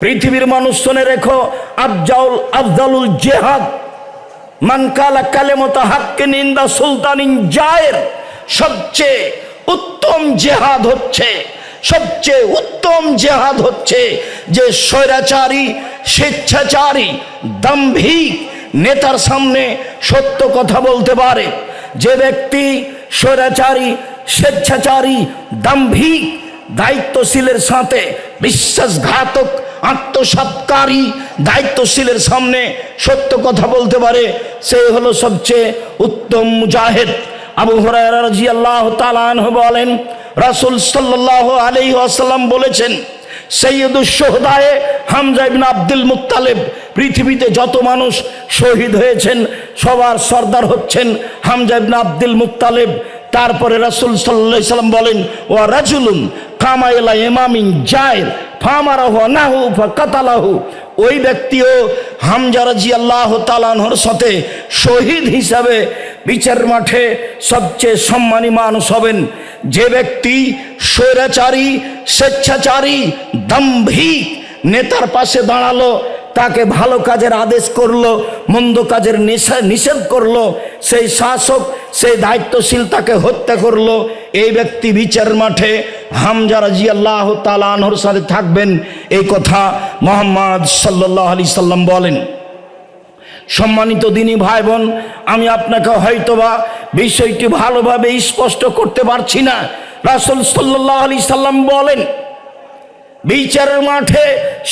পৃথিবীর মানুষ শুনে রেখো, আফজালুল জিহাদ মান কালা কালেমাতা হাক্কিন ইনদা সুলতানিন জায়ের। সবচেয়ে উত্তম জিহাদ হচ্ছে, সবচেয়ে উত্তম জিহাদ হচ্ছে যে স্বৈরাচারী, স্বেচ্ছাচারী, দাম্ভিক নেতার সামনে সত্য কথা বলতে পারে। যে ব্যক্তি স্বৈরাচারী, স্বেচ্ছাচারী, দাম্ভিক, দায়িত্বশীলের সাথে বিশ্বাসঘাতক, আত্মসাৎকারী দায়িত্বশীলের সামনে সত্য কথা বলতে পারে, সে হলো সবচেয়ে উত্তম মুজাহিদ। আবু হুরায়রা রাদিয়াল্লাহু তাআলা আনহু বলেন, রাসূল সাল্লাল্লাহু আলাইহি ওয়াসাল্লাম বলেছেন, সৈয়দুশ শুহাদায়ে হামজা ইবনে আব্দুল মুত্তালিব। পৃথিবীতে যত মানুষ শহীদ হয়েছেন সবার সর্দার হচ্ছেন হামজা ইবনে আব্দুল মুত্তালিব। তারপরে রাসূল সাল্লাল্লাহু আলাইহি ওয়াসাল্লাম বলেন, ওয়া রাজুলুন কামা ইলা ইমামিন জায়ের ফামারাহু নাহু ফাকাতালাহু। ওই ব্যক্তিও হামজা রাদিয়াল্লাহু তাআলা আনহুর সাথে শহীদ হিসাবে বিচার মাঠে সবচেয়ে সম্মানী মানুষ হবেন। যে ব্যক্তি স্বৈরাচারী, স্বেচ্ছাচারী, দাম্ভিক নেতার পাশে দাঁড়ালো, তাকে ভালো কাজের আদেশ করলো, মন্দ কাজের নিষেধ করলো, সেই শাসক, সেই দায়িত্বশীল তাকে হত্যা করলো, এই ব্যক্তি বিচার মাঠে হামজা রাদিয়াল্লাহু তাআলা আনহুর সাথে থাকবেন। এই কথা মুহাম্মদ সাল্লাল্লাহু আলাইহি সাল্লাম বলেন। সম্মানিত দিনী ভাই বোন, আমি আপনাকে হয়তোবা বিষয়টি ভালোভাবে স্পষ্ট করতে পারছি না। রাসূল সাল্লাল্লাহু আলাইহি সাল্লাম বলেন, বিচারের মাঠে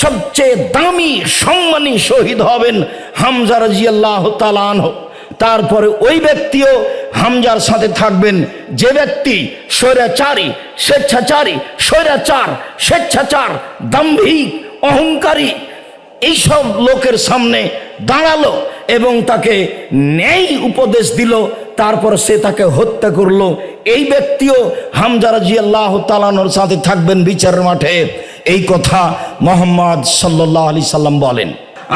সবচেয়ে দামি সম্মানী শহীদ হবেন হামজা রাদিয়াল্লাহু তাআলা আনহু। তারপরে ওই ব্যক্তিও হামজার সাথে থাকবেন যে ব্যক্তি স্বৈরাচারী, স্বেচ্ছাচারী, স্বেচ্ছাচার, দাম্ভিক, অহংকারী এইসব লোকের সামনে দাঁড়ালো এবং তাকে ন্যায় উপদেশ দিল, তারপর সে তাকে হত্যা করলো। এই ব্যক্তিও হামজা রাদিয়াল্লাহু তাআলা আনহুর সাথে থাকবেন বিচারের মাঠে। এই কথা মুহাম্মদ সাল্লাল্লাহু আলাইহি সাল্লাম বলেন।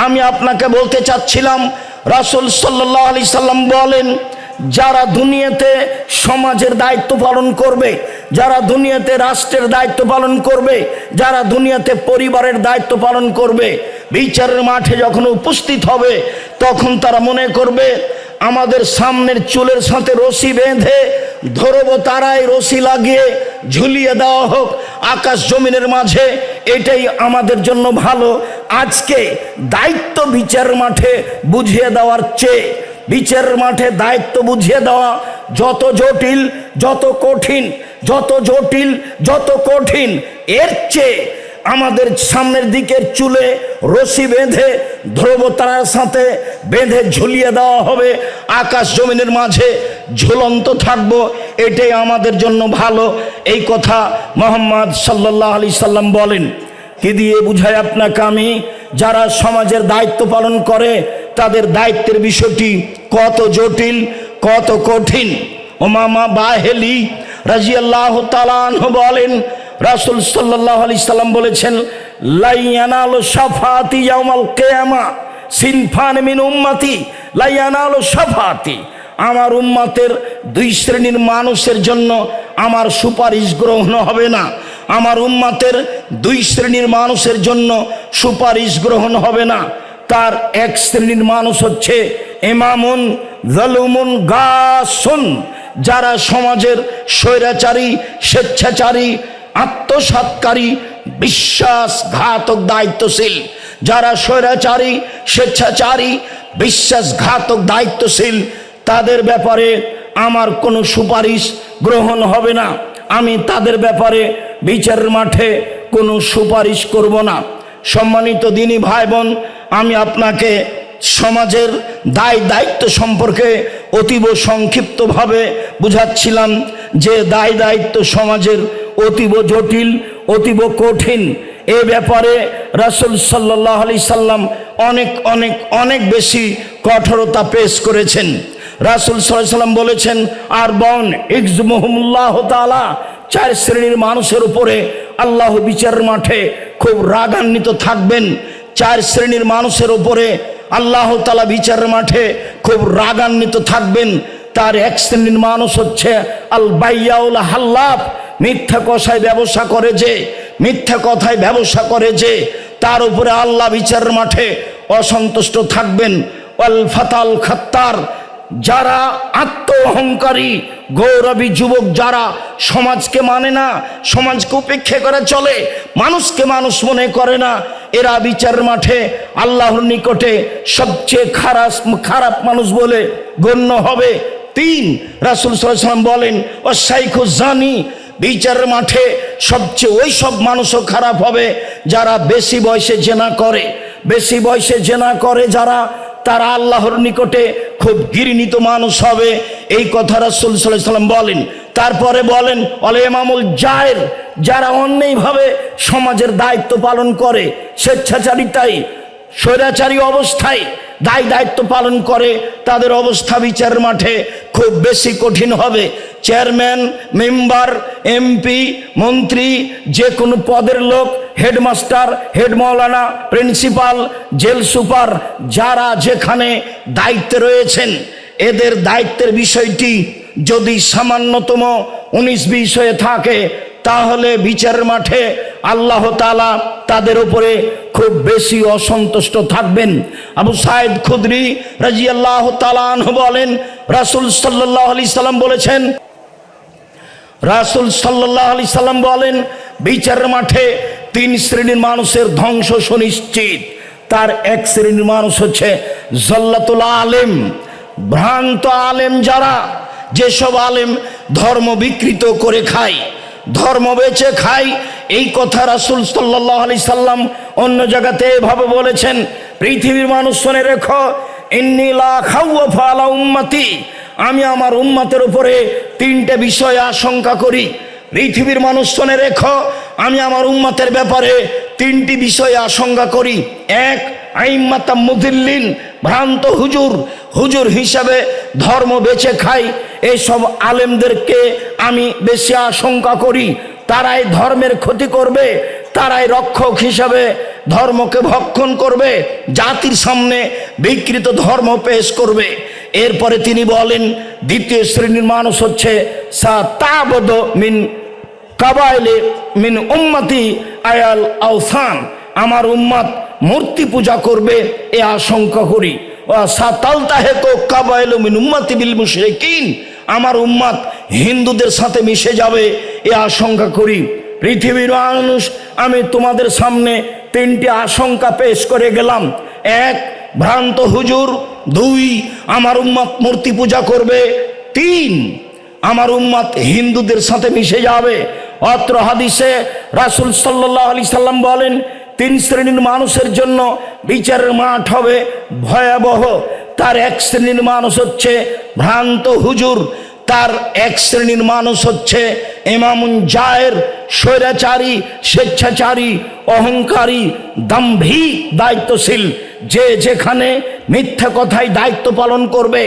আমি আপনাকে বলতে চাচ্ছিলাম, রাসূল সাল্লাল্লাহু আলাইহি সাল্লাম বলেন, যারা দুনিয়াতে সমাজের দায়িত্ব পালন করবে, যারা দুনিয়াতে রাষ্ট্রের দায়িত্ব পালন করবে, যারা দুনিয়াতে পরিবারের দায়িত্ব পালন করবে, বিচারের মাঠে যখন উপস্থিত হবে তখন তারা মনে করবে আমাদের সামনের চুলের সাথে রশি বেঁধে ধরবো, তারাই রশি লাগিয়ে ঝুলিয়ে দেওয়া হোক আকাশ জমিনের মাঝে, এটাই আমাদের জন্য ভালো। আজকে দায়িত্ব বিচারের মাঠে বুঝিয়ে দেওয়ার চেয়ে, বিচারের মাঠে দায়িত্ব বুঝিয়ে দেওয়া যত জটিল, যত কঠিন, যত কঠিন, এর চেয়ে আমাদের সামনের দিকের চুলে রশি বেঁধে ধ্রুবতারার সাথে বেঁধে ঝুলিয়ে দেওয়া হবে, আকাশ জমিনের মাঝে ঝুলন্ত থাকবো, এটাই আমাদের জন্য ভালো। এই কথা মুহাম্মদ সাল্লাল্লাহু আলাইহি সাল্লাম বলেন। কি দিয়ে বুঝাই আপনাকে আমি? যারা সমাজের দায়িত্ব পালন করে তাদের দায়িত্বের বিষয়টি কত জটিল, কত কঠিন। উমামা বাহেলি রাদিয়াল্লাহু তাআলা আনহু বলেন, রাসূল সাল্লাল্লাহু আলাইহি সাল্লাম বলেছেন, লা ইয়ানালু শাফাআতি ইয়াউমাল কিয়ামা সিনফান মিন উম্মতি লা ইয়ানালু শাফাআতি। আমার উম্মতের দুই শ্রেণীর মানুষের জন্য আমার সুপারিশ গ্রহণ হবে না। আমার উম্মতের দুই শ্রেণীর মানুষের জন্য সুপারিশ গ্রহণ হবে না। তার এক শ্রেণীর মানুষ হচ্ছে ইমামুন যালুমুন গাসুন, যারা সমাজের স্বৈরাচারী, স্বেচ্ছাচারী, আত্মসাৎকারী, বিশ্বাসঘাতক দায়িত্বশীল। যারা স্বৈরাচারী, স্বেচ্ছাচারী, বিশ্বাসঘাতক দায়িত্বশীল, তাদের ব্যাপারে আমার কোনো সুপারিশ গ্রহণ হবে না। আমি তাদের ব্যাপারে বিচারের মাঠে কোনো সুপারিশ করব না। সম্মানিত দিনী ভাই বোন, আমি আপনাকে সমাজের দায়িত্ব সম্পর্কে অতীব সংক্ষিপ্তভাবে বুঝাচ্ছিলাম যে দায়িত্ব সমাজের অতীব জটিল, অতীব কঠিন। এ ব্যাপারে রাসূল সাল্লাল্লাহু আলাইহি সাল্লাম অনেক বেশি কঠোরতা পেশ করেছেন। রাসূল সাল্লাল্লাহু আলাইহি সাল্লাম বলেছেন, আর বন ইজমুহুমুল্লাহ তাআলা, চার শ্রেণীর মানুষের উপরে আল্লাহ বিচারের মাঠে খুব রাগান্বিত থাকবেন। চার শ্রেণীর মানুষের উপরে আল্লাহ তাআলা বিচারের মাঠে খুব রাগান্বিত থাকবেন। তার এক শ্রেণীর মানুষ হচ্ছে আল বাইয়াউল হাল্লাফ, মিথ্যা কথায় ব্যবসা করে যে, তার উপরে আল্লাহ বিচারের মাঠে অসন্তুষ্ট থাকবেন। ওয়াল ফাতাল খাত্তার, যারা আত্ম অহংকারী গৌরবী যুবক, যারা সমাজকে মানে না, সমাজকে উপেক্ষা করে চলে, মানুষকে মানুষ মনে করে না, এরা বিচারের মাঠে আল্লাহর নিকটে সবচেয়ে খারাপ মানুষ বলে গণ্য হবে। 3, রাসূল সাল্লাল্লাহু আলাইহি ওয়াসাল্লাম বলেন ও শাইখু জানি, বিচারের মাঠে সবচেয়ে ওই সব মানুষও খারাপ হবে যারা বেশি বয়সে জেনা করে। বেশি বয়সে জেনা করে যারা, তারা আল্লাহর নিকটে খুব ঘৃণিত মানুষ হবে, এই কথা রাসূল সাল্লাল্লাহু আলাইহি ওয়াসাল্লাম বলেন। তারপরে বলেন ওয়াল ইমামুল জায়ের, যারা অন্যায়ভাবে সমাজের দায়িত্ব পালন করে, স্বেচ্ছাচারিতায় স্বৈরাচারী অবস্থায় দায়িত্ব পালন করে, তাদের অবস্থা বিচারের মাঠে খুব বেশি কঠিন হবে। চেয়ারম্যান, মেম্বার, এমপি, মন্ত্রী, যে কোনো পদের লোক, হেডমাস্টার, হেড মাওলানা, প্রিন্সিপাল, জেল সুপার, যারা যেখানে দায়িত্বে রয়েছেন, এদের দায়িত্বের বিষয়টি যদি সামান্যতম 19-20 হয়ে থাকে, তাহলে বিচারের মাঠে আল্লাহ তাআলা তাদের উপরে খুব বেশি অসন্তুষ্ট থাকবেন। আবু সাঈদ খুদরি রাদিয়াল্লাহু তাআলা আনহু বলেন, রাসূল সাল্লাল্লাহু আলাইহি সাল্লাম বলেছেন, রাসূল সাল্লাল্লাহু আলাইহি সাল্লাম বলেন, বিচারের মাঠে 3 শ্রেণীর মানুষের ধ্বংস সুনিশ্চিত। তার এক শ্রেণীর মানুষ হচ্ছে জল্লাতুল আলেম, ভ্রান্ত আলেম, যারা, যেসব আলেম ধর্ম বিকৃত করে খায়, ধর্ম বেচে খায়। এই কথা রাসূল সাল্লাল্লাহু আলাইহি সাল্লাম অন্য জায়গাতে এভাবে বলেছেন, পৃথিবীর মানুষ শুনে রেখো, ইন্নী লা খাওয়াফু আলা উম্মতি, আমি আমার উম্মতের উপরে 3টে বিষয় আশঙ্কা করি। পৃথিবীর মানুষ শুনে রেখো, আমি আমার উম্মতের ব্যাপারে 3টি বিষয় আশঙ্কা করি। 1, আইম্মাতাম মুদিল্লিন, ভ্রান্ত হুজুর হিসাবে ধর্ম বেচে খাই, এইসব আলেমদেরকে আমি বেশি আশঙ্কা করি। তারাই ধর্মের ক্ষতি করবে, তারাই রক্ষক হিসাবে ধর্মকে ভক্ষণ করবে, জাতির সামনে বিকৃত ধর্ম পেশ করবে। এরপরে তিনি বলেন, দ্বিতীয় শ্রেণীর মানুষ হচ্ছে সাতাবদ মিন কাবাইলে মিন উম্মতি আয়াল আওসান, আমার উম্মত মূর্তি পূজা করবে, এ আশঙ্কা করি। সাতালতাহেকু কাবাইলু মিন উম্মতি বিল মুশরিকিন, আমার উম্মত হিন্দুদের সাথে মিশে যাবে, এ আশঙ্কা করি। পৃথিবীর মানুষ, আমি তোমাদের সামনে 3টি আশঙ্কা পেশ করে গেলাম। 1, ভ্রান্ত হুজুর। 2, আমার উম্মত মূর্তি পূজা করবে। 3, আমার উম্মত হিন্দুদের সাথে মিশে যাবে। অত্র হাদিসে রাসূল সাল্লাল্লাহু আলাইহি সাল্লাম বলেন, 3 শ্রেণীর মানুষের জন্য বিচারের মাঠ হবে ভয়াবহ। তার 1 শ্রেণীর মানুষ হচ্ছে ভ্রান্ত হুজুর, তার 1 শ্রেণীর মানুষ হচ্ছে ইমামুন জায়ের, স্বৈরাচারী, স্বেচ্ছাচারী, অহংকারী, দাম্ভিক, দায়িত্বশীল। যে যেখানে মিথ্যা কথায় দায়িত্ব পালন করবে,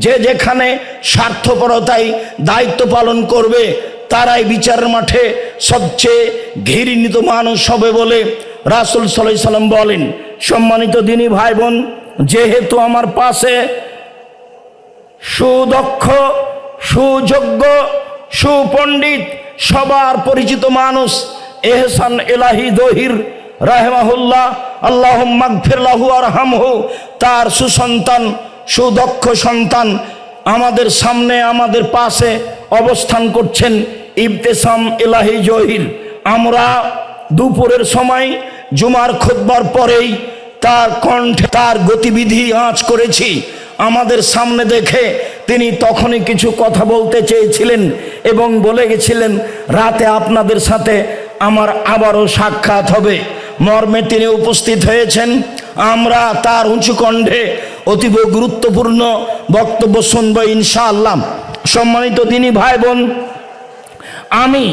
যে যেখানে স্বার্থপরতায় দায়িত্ব পালন করবে, তারাই বিচারের মাঠে সবচেয়ে ঘৃণিত মানুষ হবে বলে রাসূল সাল্লাল্লাহু আলাইহি সাল্লাম বলেন। সম্মানিত দিনী ভাই বোন, যেহেতু আমার পাশে সুদক্ষ, সুযোগ্য, সুপণ্ডিত, সবার পরিচিত মানুষ এহসান এলাহি দহির রাহিমাহুল্লাহ, আল্লাহুম্মা গফির লাহু ওয়ারহামহু, তার সুসন্তান, সুদক্ষ সন্তান আমাদের সামনে, আমাদের পাশে অবস্থান করছেন, ইবতেসাম এলাহি জহির। আমরা দুপুরের সময় জুমার খুতবার পরেই তার কণ্ঠে, তার গতিবিধি আঁচ করেছি। আমাদের সামনে দেখে তিনি তখনই কিছু কথা বলতে চেয়েছিলেন এবং বলে গেছিলেন, রাতে আপনাদের সাথে আমার আবারও সাক্ষাৎ হবে। মর্মে তিনি উপস্থিত হয়েছেন। আমরা তার উঁচু কণ্ঠে অতীব গুরুত্বপূর্ণ বক্তব্য শুনব ইনশাআল্লাহ। সম্মানিত দিনী ভাই বোন, আমি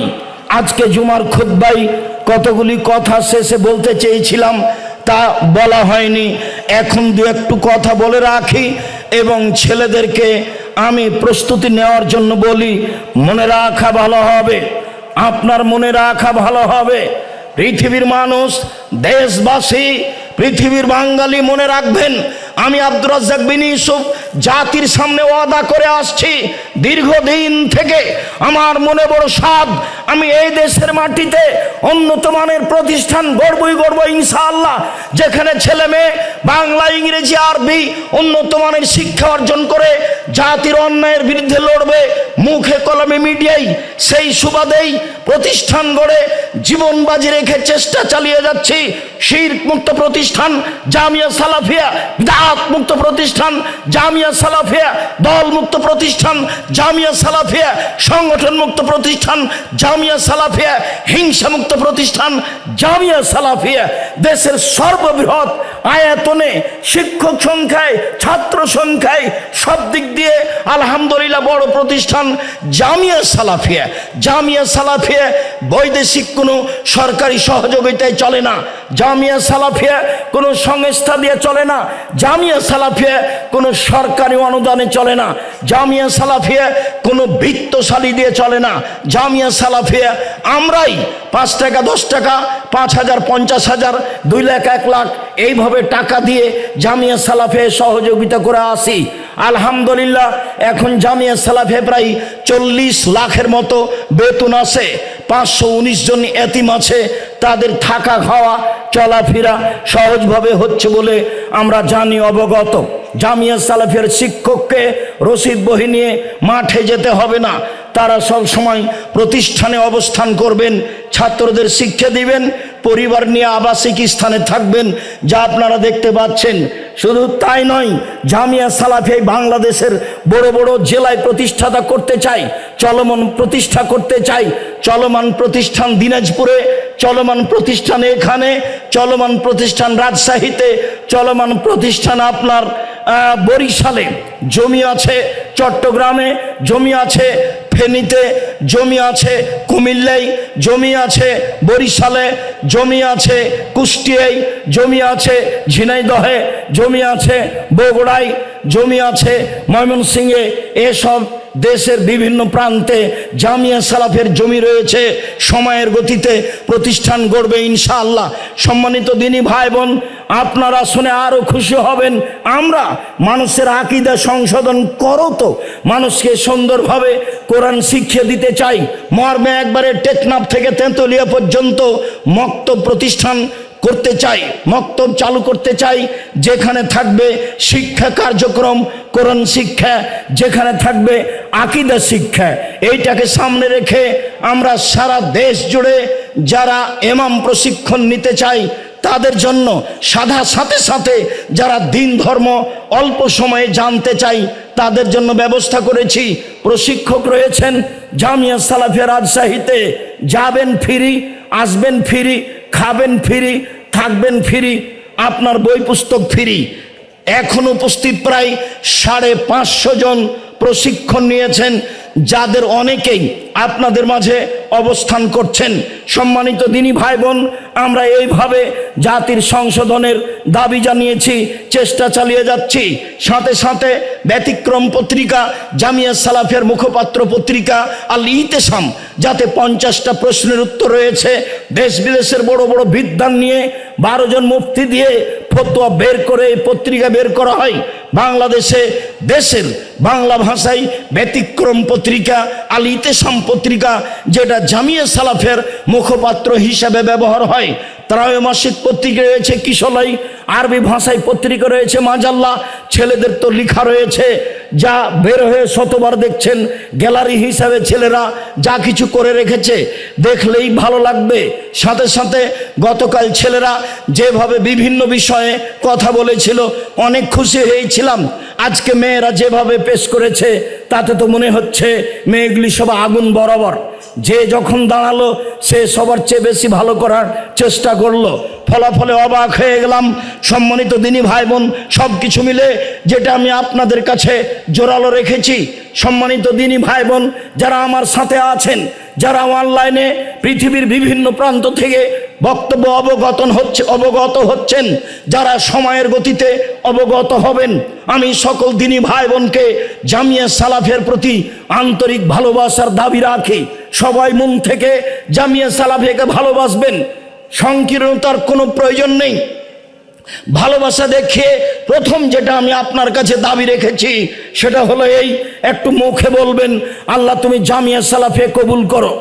আজকে জুমার খুতবায় কতগুলি কথা শেষে বলতে চেয়েছিলাম, তা বলা হয়নি। এখন একটু কথা বলে রাখি এবং ছেলেদেরকে আমি প্রস্তুতি নেওয়ার জন্য বলি, মনে রাখা ভালো হবে, আপনার মনে রাখা ভালো হবে। পৃথিবীর মানুষ, দেশবাসী, পৃথিবীর বাঙালি মনে রাখবেন, আমি আব্দুর রাজ্জাক বিন ইউসুফ জাতির সামনে ওয়াদা করে আসছি, দীর্ঘদিন থেকে আমার মনে বড় সাধ, আমি এই দেশের মাটিতে উন্নত মানের প্রতিষ্ঠান গড়বই গড়ব ইনশাআল্লাহ, যেখানে ছেলে মেয়ে বাংলা, ইংরেজি, আরবি উন্নত মানের শিক্ষা অর্জন করে জাতির অন্যায়ের বিরুদ্ধে লড়বে মুখে কলমে মিডিয়ায়। সেই সুবাদেই প্রতিষ্ঠান গড়ে জীবন বাজি রেখে চেষ্টা চালিয়ে যাচ্ছি। শিরক মুক্ত প্রতিষ্ঠান জামিয়া সালাফিয়া, বিদআত মুক্ত প্রতিষ্ঠান জামিয়া সালাফিয়া, দল মুক্ত প্রতিষ্ঠান জামিয়া সালাফিয়া, সংগঠন মুক্ত প্রতিষ্ঠান জামিয়া সালাফিয়া, হিংসা মুক্ত প্রতিষ্ঠান জামিয়া সালাফিয়া। দেশের সর্ববৃহৎ আয়তনে, শিক্ষক সংখ্যায়, ছাত্র সংখ্যায়, সব দিক দিয়ে আলহামদুলিল্লাহ বড় প্রতিষ্ঠান জামিয়া সালাফিয়া। জামিয়া সালাফিয়া বৈদেশিক কোনো সরকারি সহযোগিতায় চলে না। জামিয়া সালাফিয়া কোনো সংস্থা দিয়ে চলে না। জামিয়া সালাফিয়া কোনো সরকারি অনুদানে চলে না। জামিয়া সালাফিয়া কোনো বিত্তশালী দিয়ে চলে না। জামিয়া সালাফিয়া আমরাই 5 টাকা, 10 টাকা, 5,000, 50,000, 2 লাখ, 1 লাখ এইভাবে টাকা দিয়ে জামিয়া সালাফিয়া সহযোগিতা করে আসি। আলহামদুলিল্লাহ এখন জামিয়া সালাফিয়া প্রায় 40 লাখের মতো বেতন আছে। 519 জন এতিম আছে, তাদের থাকা খাওয়া চলাফেরা সহজভাবে হচ্ছে বলে আমরা জানি, অবগত। জামিয়া সালাফিয়ার শিক্ষককে রসিদ বহি নিয়ে মাঠে যেতে হবে না, তারা সব সময় প্রতিষ্ঠানে অবস্থান করবেন, ছাত্রদের শিক্ষা দিবেন, পরিবার নিয়ে আবাসিক স্থানে থাকবেন, যা আপনারা দেখতে পাচ্ছেন। শুধু তাই নয়, জামিয়া সালাফিয়া বাংলাদেশের বড় বড় জেলায় প্রতিষ্ঠাতা করতে চাই, চলমান প্রতিষ্ঠা করতে চাই। চলমান প্রতিষ্ঠান দিনাজপুরে, চলমান প্রতিষ্ঠান এখানে, চলমান প্রতিষ্ঠান রাজশাহীতে, চলমান প্রতিষ্ঠান আপনার বরিশালে, জমি আছে চট্টগ্রামে, জমি আছে ফেনীতে, জমি আছে কুমিল্লায়, জমি আছে বরিশালে, জমি আছে কুষ্টিয়ায়, জমি আছে ঝিনাইদহে, জমি আছে বগুড়ায়, জমি আছে ময়মনসিংহে। এসব দেশের বিভিন্ন প্রান্তে জামিয়া সালাফের জমি রয়েছে। সময়ের গতিতে প্রতিষ্ঠান গড়বে ইনশাআল্লাহ। সম্মানিত দিনী ভাই বোন, আপনারা শুনে আরো খুশি হবেন। আমরা মানুষের আকীদা সংশোধন করো তো মানুষকে সুন্দরভাবে কোরআন শিক্ষা দিতে চাই। মর্মে একবারে টেকনাফ থেকে তেঁতুলিয়া পর্যন্ত মক্তব প্রতিষ্ঠান করতে চাই, মক্তব চালু করতে চাই, যেখানে থাকবে শিক্ষা কার্যক্রম, কোরআন শিক্ষা, যেখানে থাকবে আকীদা শিক্ষা। এইটাকে সামনে রেখে আমরা সারা দেশ জুড়ে যারা ইমাম প্রশিক্ষণ নিতে চাই তাদের জন্য, সাথে সাথে যারা দিন ধর্ম অল্প সময়ে জানতে চাই তাদের জন্য ব্যবস্থা করেছি। প্রশিক্ষক রয়েছেন জামিয়া সালাফিয়া রাজশাহীতে, যাবেন ফ্রি, আসবেন ফ্রি, খাবেন ফ্রি, থাকবেন ফ্রি, আপনার বই পুস্তক ফ্রি। এখন উপস্থিত প্রায় 550 জন প্রশিক্ষণ নিয়েছেন, যাদের অনেকেই আপনাদের মাঝে অবস্থান করছেন। সম্মানিত দিনী ভাই বোন, আমরা এইভাবে জাতির সংশোধনের দাবি জানিয়েছি, চেষ্টা চালিয়ে যাচ্ছি। সাথে সাথে ব্যতিক্রম পত্রিকা, জামিয়া সালাফিয়ার মুখপাত্র পত্রিকা আল ইতেসাম, যাতে 50টা প্রশ্নের উত্তর রয়েছে, দেশ বিদেশের বড় বড় বিদ্বান নিয়ে 12 জন মুফতি দিয়ে ফতোয়া বের করে এই পত্রিকা বের করা হয়। বাংলাদেশে দেশের বাংলা ভাষায় ব্যতিক্রম পত্রিকা আল ইতেসাম পত্রিকা, যেটা জামিয়া সালাফের মুখপাত্র হিসাবে ব্যবহার হয়। ত্রৈমাসিক পত্রিকা রয়েছে কিশলয়, আরবি ভাষায় পত্রিকা রয়েছে মাজাল্লা, ছেলেদের তো লেখা রয়েছে, যা বের হয়ে শতবার দেখছেন। গ্যালারি হিসাবে ছেলেরা যা কিছু করে রেখেছে দেখলেই ভালো লাগবে। সাথে সাথে গতকাল ছেলেরা যেভাবে বিভিন্ন বিষয়ে কথা বলেছিল, অনেক খুশি হয়েছিলাম। আজকে মেয়েরা যেভাবে পেশ করেছে তাতে তো মনে হচ্ছে মেয়েগুলি সব আগুন বরাবর। যে যখন দাঁড়ালো সে সবার চেয়ে বেশি ভালো করার চেষ্টা করলো, ফলাফলে অবাক হয়ে গেলাম। সম্মানিত দিনী ভাই বোন, সব কিছু মিলে যেটা আমি আপনাদের কাছে জোরালো রেখেছি, সম্মানিত দিনী ভাই বোন যারা আমার সাথে আছেন, যারা অনলাইনে পৃথিবীর বিভিন্ন প্রান্ত থেকে বক্তব্য অবগত হচ্ছেন, যারা সময়ের গতিতে অবগত হবেন, আমি সকল দিনী ভাই বোনকে জামিয়া সালাফের প্রতি আন্তরিক ভালোবাসার দাবি রাখি। সবাই মন থেকে জামিয়া সালাফিয়াকে ভালোবাসবেন, সংকীর্ণতার কোনো প্রয়োজন নেই। ভালোবাসা দেখিয়ে প্রথম যেটা আমি আপনার কাছে দাবি রেখেছি সেটা হলো এই, একটু মুখে বলবেন আল্লাহ তুমি জামিয়া সালাফিয়া কবুল করো।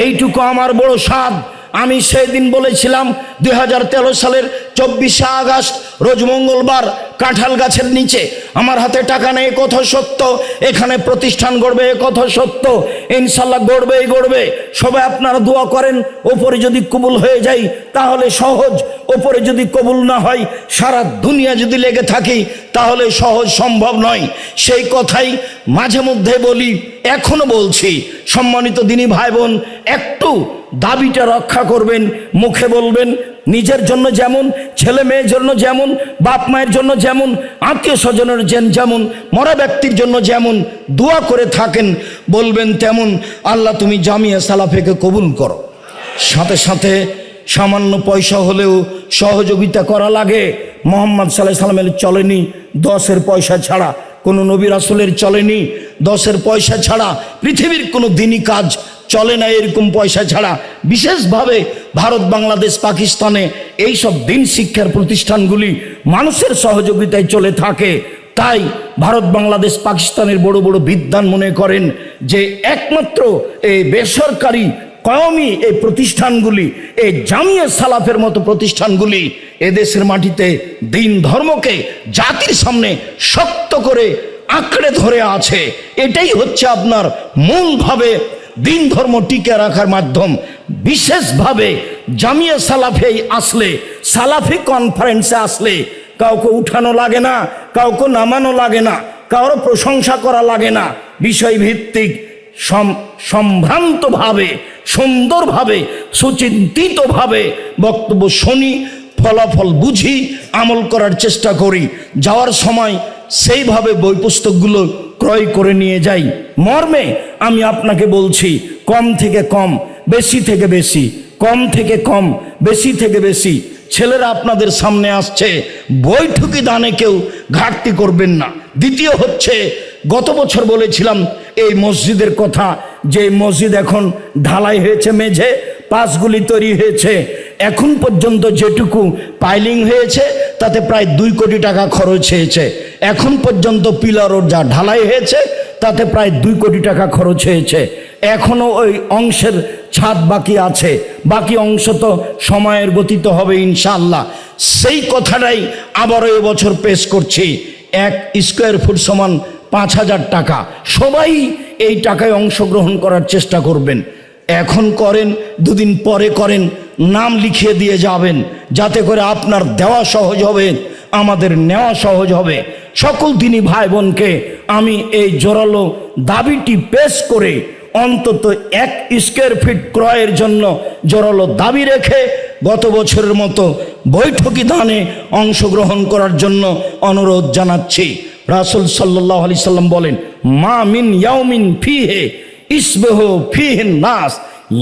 এইটুকু আমার বড় সাধ। আমি সেদিন বলেছিলাম 2013 সালের 24শে আগস্ট রোজ মঙ্গলবার কাঁঠাল গাছের নিচে, আমার হাতে টাকা নেই কথা সত্য, এখানে প্রতিষ্ঠান গড়বে এ কথা সত্য, ইনশাল্লাহ গড়বেই গড়বে। সবাই আপনারা দোয়া করেন, ওপরে যদি কবুল হয়ে যায় তাহলে সহজ, ওপরে যদি কবুল না হয় সারা দুনিয়া যদি লেগে থাকি তাহলে সহজ সম্ভব নয়। সেই কথাই মাঝে মধ্যে বলি, এখনো বলছি। সম্মানিত দিনী ভাই বোন, একটু দাবিটা রক্ষা করবেন, মুখে বলবেন, নিজের জন্য যেমন, ছেলে মেয়ের জন্য যেমন, বাপ মায়ের জন্য যেমন, আত্মীয় স্বজনের যেমন, মরা ব্যক্তির জন্য যেমন দোয়া করে থাকেন, বলবেন তেমন আল্লাহ তুমি জামিয়া সালাফিয়াকে কবুল করো। সাথে সাথে সামান্য পয়সা হলেও সহযোগিতা করা লাগে। মুহাম্মদ সাল্লাল্লাহু আলাইহি সাল্লামের চলেনি 10-এর পয়সা ছাড়া, কোনো নবী রাসূলের চলেনি 10-এর পয়সা ছাড়া, পৃথিবীর কোনো দিনই কাজ চলে না এরকম পয়সা ছাড়া। বিশেষভাবে ভারত, বাংলাদেশ, পাকিস্তানে এইসব দিন শিক্ষার প্রতিষ্ঠানগুলি মানুষের সহযোগিতায় চলে থাকে। তাই ভারত, বাংলাদেশ, পাকিস্তানের বড় বড় বিদ্বান মনে করেন যে একমাত্র এই বেসরকারি কওমি এই প্রতিষ্ঠানগুলি, এই জামিয়া সালাফের মতো প্রতিষ্ঠানগুলি এদেশের মাটিতে দিন ধর্মকে জাতির সামনে শক্ত করে আঁকড়ে ধরে আছে। এটাই হচ্ছে আপনার মূলভাবে দিন ধর্ম টিকে রাখার মাধ্যম। বিশেষভাবে জামিয়া সালাফি আসলে, সালাফি কনফারেন্সে আসলে কাউকে উঠানো লাগে না, কাউকে নামানো লাগে না, কারো প্রশংসা করা লাগে না। বিষয়ভিত্তিক সম্ভ্রান্তভাবে, সুন্দরভাবে, সুচিন্তিতভাবে বক্তব্য শুনি, ফলাফল বুঝি, আমল করার চেষ্টা করি। যাওয়ার সময় সেইভাবে বই পুস্তকগুলো ক্রয় করে নিয়ে যাই। মর্মে আমি আপনাকে বলছি, কম থেকে কম, বেশি থেকে বেশি, কম থেকে কম, বেশি থেকে বেশি। ছেলেরা আপনাদের সামনে আসছে, বৈঠকি দানে কেউ ঘাটতি করবেন না। দ্বিতীয় হচ্ছে, গত বছর বলেছিলাম এই মসজিদের কথা, যে মসজিদ এখন ঢালাই হয়েছে, মেঝে পাঁচগুলি তৈরি হয়েছে, এখন পর্যন্ত যেটুকু পাইলিং হয়েছে তাতে প্রায় 2 কোটি টাকা খরচ হয়েছে। এখন পর্যন্ত পিলারও যা ঢালাই হয়েছে তাতে প্রায় 2 কোটি টাকা খরচ হয়েছে। এখনো ওই অংশের ছাদ বাকি আছে, বাকি অংশ তো সময়ের গতিতে হবে ইনশাআল্লাহ। সেই কথাটাই আবারও এবছর পেশ করছি। 1 স্কোয়ার ফুট সমান 5,000 টাকা। সবাই এই টাকায় অংশগ্রহণ করার চেষ্টা করবেন। এখন করেন, 2 দিন পরে করেন, নাম লিখিয়ে দিয়ে যাবেন, যাতে করে আপনার দেওয়া সহজ হবে, আমাদের নেওয়া সহজ হবে। সকল দিনী ভাই বোনকে আমি এই জোরালো দাবিটি পেশ করে অন্তত 1 স্কোয়ার ফিট ক্রয়ের জন্য জোরালো দাবি রেখে গত বছরের মতো বৈঠকি দানে অংশগ্রহণ করার জন্য অনুরোধ জানাচ্ছি। রাসূল সাল্লাল্লাহু আলাইহি সাল্লাম বলেন, মা মিন ইয়াউমিন ফিহে ইসবিহু ফিহিন নাস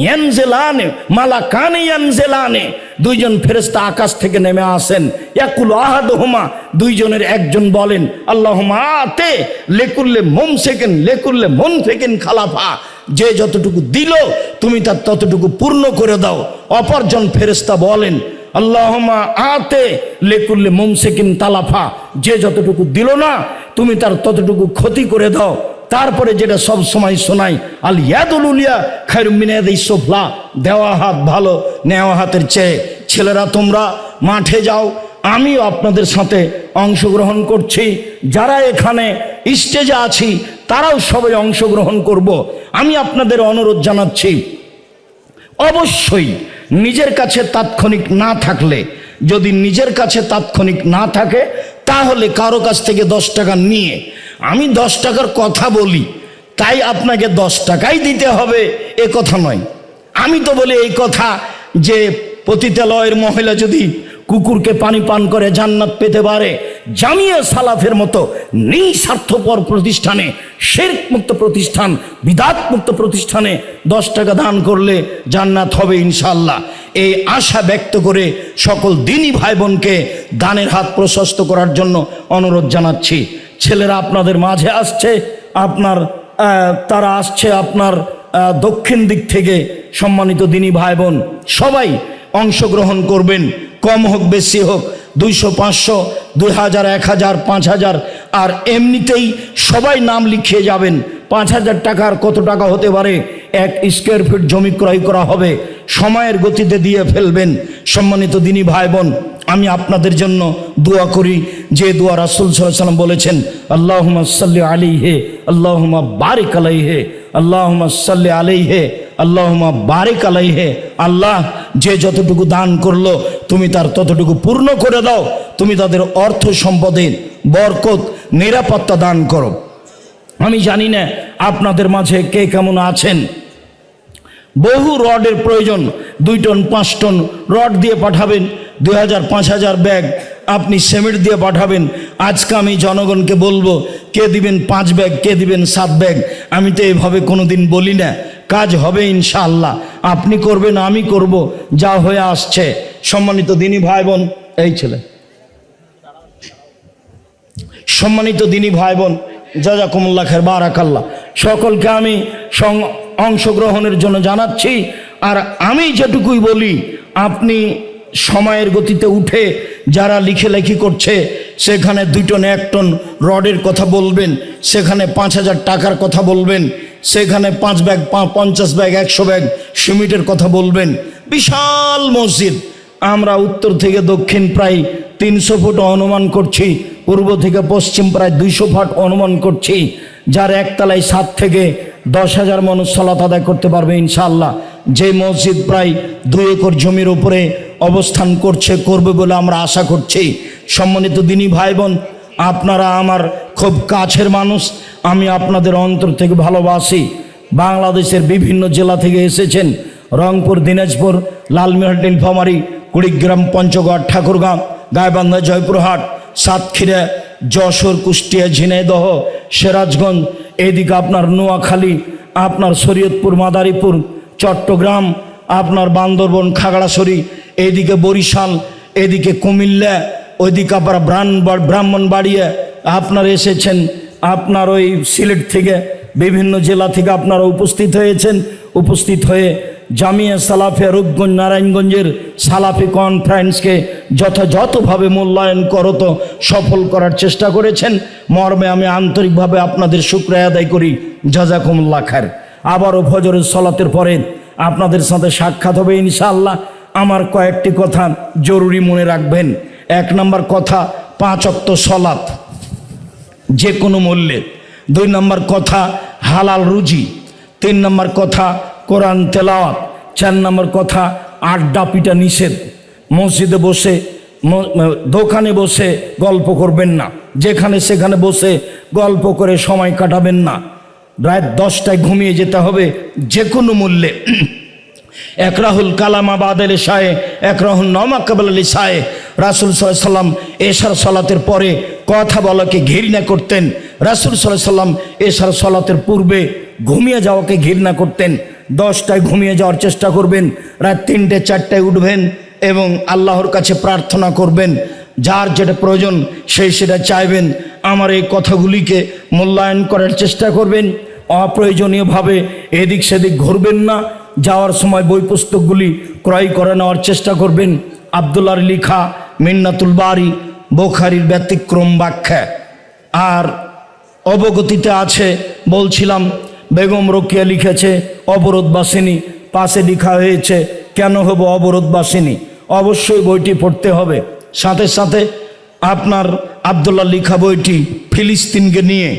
ইয়ানজিলানে মালাকানে ইয়ানজিলানে। 2 জন ফেরেশতা আকাশ থেকে নেমে আসেন। ইয়াকুলু আহাদুহুমা, 2 জনের একজন বলেন, আল্লাহুম্মা আতে লিকুল্লি মুমসিকিন লিকুল্লি মুনফিকিন খালাফা। যে যতটুকু দিল তুমি তার ততটুকু পূর্ণ করে দাও। অপরজন ফেরেশতা বলেন, আল্লাহুম্মা আতে লিকুল্লি মুমসিকিন তালাফা। যে যতটুকু দিল না তুমি তার ততটুকু ক্ষতি করে দাও। তারপরে যেটা সব সময় শোনাই, আল ইয়াদুল উলিয়া খায়রুম মিন ইয়াদিস সুফলা, দেওয়া হাত ভালো নেওয়া হাতের চেয়ে। ছেলেরা তোমরা মাঠে যাও, আমিও আপনাদের সাথে অংশগ্রহণ করছি। যারা এখানে স্টেজে আছি তারাও সবাই অংশগ্রহণ করব। আমি আপনাদের অনুরোধ জানাচ্ছি, অবশ্যই নিজের কাছে তাৎক্ষণিক না থাকলে, যদি নিজের কাছে তাৎক্ষণিক না থাকে তাহলে কারো কাছ থেকে 10 টাকা নিয়ে, আমি 10 টাকার কথা বলি তাই আপনাকে 10 টাকাই দিতে হবে এ কথা নয়। আমি তো বলি এই কথা যে পতিতালয়ের মহিলা যদি কুকুরকে পানি পান করে জান্নাত পেতে পারে, জামিয়া সালাফের মতো নিঃস্বার্থপর প্রতিষ্ঠানে, শিরক মুক্ত প্রতিষ্ঠান, বিদআত মুক্ত প্রতিষ্ঠানে 10 টাকা দান করলে জান্নাত হবে ইনশাআল্লাহ। এই আশা ব্যক্ত করে সকল দিনী ভাই বোনকে দানের হাত প্রশস্ত করার জন্য অনুরোধ জানাচ্ছি। ছেলেরা আপনাদের মাঝে আসছে, তারা আসছে আপনার দক্ষিণ দিক থেকে। সম্মানিত দিনী ভাই বোন সবাই অংশগ্রহণ করবেন, কম হোক বেশি হোক, 200, 500, 2000, 1000, 5000, আর এমনিতেই সবাই নাম লিখিয়ে যাবেন। 5000 টাকার কত টাকা হতে পারে? 1 স্কোয়ার ফিট জমি ক্রয় করা হবে, সময়ের গতিতে দিয়ে ফেলবেন। সম্মানিত দিনী ভাই বোন, আমি আপনাদের জন্য দোয়া করি, যে দোয়া রাসূল সাল্লাল্লাহু আলাইহি ওয়াসাল্লাম বলেছেন, আল্লাহুম্মা সাল্লি আলাইহি আল্লাহুম্মা বারিক আলাইহি আল্লাহুম্মা সাল্লি আলাইহি আল্লাহুম্মা বারিক আলাইহি। আল্লাহ যে যতটুকু দান করলো তুমি তার ততটুকু পূর্ণ করে দাও, তুমি তাদের অর্থ সম্পদে বরকত নিরাপত্তা দান করো। আমি জানি না আপনাদের মাঝে কে কেমন আছেন। বহু রডের প্রয়োজন, 2 টন 5 টন রড দিয়ে পাঠাবেন, 2000, 5000 ব্যাগ আপনি সিমেন্ট দিয়ে পাঠাবেন। আজকে আমি জনগণকে বলবো, কে দিবেন 5 ব্যাগ, কে দিবেন 7 ব্যাগ। আমি তো এভাবে কোনোদিন বলি না, কাজ হবে ইনশাআল্লাহ। আপনি করবেন, আমি করব, যা হয়ে আসছে। সম্মানিত দিনী ভাই বোন, এই ছেলে, সম্মানিত দিনী ভাই বোন, জাযাকুমুল্লাহ খায়র, বারাকাল্লাহ। সকলকে আমি অংশগ্রহণের জন্য জানাচ্ছি। আর আমি যেটুকুই বলি, আপনি সময়ের গতিতে উঠে যারা লিখেলেখি করছে, সেখানে 2 টন 1 টন রডের কথা বলবেন, সেখানে 5000 টাকার কথা বলবেন, সেখানে 5 ব্যাগ, 50 ব্যাগ, 100 ব্যাগ সিমেন্টের কথা বলবেন। বিশাল মসজিদ, আমরা উত্তর থেকে দক্ষিণ প্রায় 300 ফুট অনুমান করছি, পূর্ব থেকে পশ্চিম প্রায় 200 ফুট অনুমান করছি, যার একতলায় 7 থেকে 10,000 মানুষ সালাত আদায় করতে পারবে ইনশাআল্লাহ। যে মসজিদ প্রায় 2 একর জমির উপরে অবস্থান করবে বলে আমরা আশা করছি। সম্মানিত দিনী ভাই বোন, আপনারা আমার খুব কাছের মানুষ, আমি আপনাদের অন্তর থেকে ভালোবাসি। বাংলাদেশের বিভিন্ন জেলা থেকে এসেছেন, রংপুর, দিনাজপুর, লালমিরহাট, নীলফামারী, কুড়িগ্রাম, পঞ্চগড়, ঠাকুরগাঁও, গাইবান্ধা, জয়পুরহাট, সাতক্ষীরা, যশোর, কুষ্টিয়া, ঝিনাইদহ, সিরাজগঞ্জ, এদিকে আপনার নোয়াখালী, আপনার শরীয়তপুর, মাদারীপুর, চট্টগ্রাম, আপনার বান্দরবন, খাগড়াছড়ি, এদিকে বরিশাল, এদিকে কুমিল্লা, ওইদিকে আপনার ব্রাহ্মণবাড়িয়া, আপনার এসেছেন, আপনার ওই সিলেট থেকে, বিভিন্ন জেলা থেকে আপনারা উপস্থিত হয়েছেন। উপস্থিত হয়ে জামিয়া সালাফিয়া রূপগঞ্জ, নারায়ণগঞ্জের সালাফি কনফারেন্সকে যথাযথভাবে মূল্যায়ন করত সফল করার চেষ্টা করেছেন। মর্মে আমি আন্তরিকভাবে আপনাদের শুকরিয়া আদায় করি, জাযাকুমুল্লাহ খায়র। আবারও ফজরের সালাতের পরে আপনাদের সাথে সাক্ষাৎ হবে ইনশাআল্লাহ। আমার কয়েকটি কথা জরুরি মনে রাখবেন। 1 নম্বর কথা, 5 ওয়াক্ত সালাত যে কোনো মূল্যে। 2 নম্বর কথা, হালাল রুজি। 3 নম্বর কথা, কোরআন তেলাওয়াত। 4 নম্বর কথা, আড্ডা পিটা নিষেধ। মসজিদে বসে, দোকানে বসে গল্প করবেন না, যেখানে সেখানে বসে গল্প করে সময় কাটাবেন না। রাত 10টায় ঘুমিয়ে যেতে হবে যে কোনো মূল্যে। একরাহুল কালামা বাদেল ইশায়ে একরাহুল নমা কাবলাল ইশায়ে। রাসূল সাল্লাল্লাহু আলাইহি সাল্লাম এশার সালাতের পরে কথা বলাকে ঘৃণা করতেন। রাসূল সাল্লাল্লাহু আলাইহি সাল্লাম এশার সালাতের পূর্বে ঘুমিয়ে যাওয়াকে ঘৃণা করতেন। 10টায় ঘুমিয়ে যাওয়ার চেষ্টা করবেন, রাত 3টে 4টায় উঠবেন এবং আল্লাহর কাছে প্রার্থনা করবেন। যার যেটা প্রয়োজন সেটা চাইবেন। আমার এই কথাগুলিকে মূল্যায়ন করার চেষ্টা করবেন। অপ্রয়োজনীয়ভাবে এদিক সেদিক ঘুরবেন না। যাওয়ার সময় বই পুস্তকগুলি ক্রয় করে নেওয়ার চেষ্টা করবেন। আব্দুল্লাহর লিখা মিন্নাতুল বারি, বুখারীর ব্যতিক্রম ব্যাখ্যা। আর অবগতিতে আছে, বলছিলাম, বেগম রোকেয়া লিখেছে অবরোধবাসিনী, পাশে লেখা হয়েছে কেন হব অবরোধবাসিনী। অবশ্যই বইটি পড়তে হবে। সাথে সাথে আপনার আব্দুল্লাহ লিখা বইটি ফিলিস্তিনকে নিয়ে,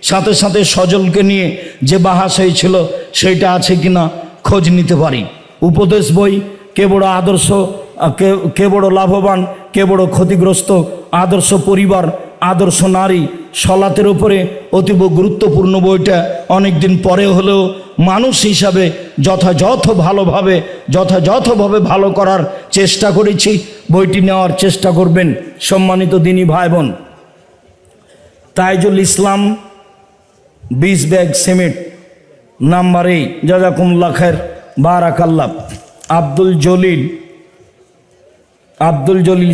সাথে সাথে সজলকে নিয়ে যে বাহাস হয়েছিল সেইটা আছে কিনা খোঁজ নিতে পারি। উপদেশ বই, কে বড় আদর্শ, কে বড় লাভবান, কে বড় ক্ষতিগ্রস্ত, আদর্শ পরিবার, আদর্শ নারী, সলাতের উপরে অতীব গুরুত্বপূর্ণ বইটা। অনেক দিন পরে হলেও মানুষ হিসাবে যথাযথভাবে ভালো করার চেষ্টা করেছি। বইটি নেওয়ার চেষ্টা করবেন সম্মানিত দিনী ভাই বোন। Taijul Islam 20 bag cement, number 8, জাযাকুমুল্লাহ খায়র, বারাকাল্লাহ। আব্দুল জলিল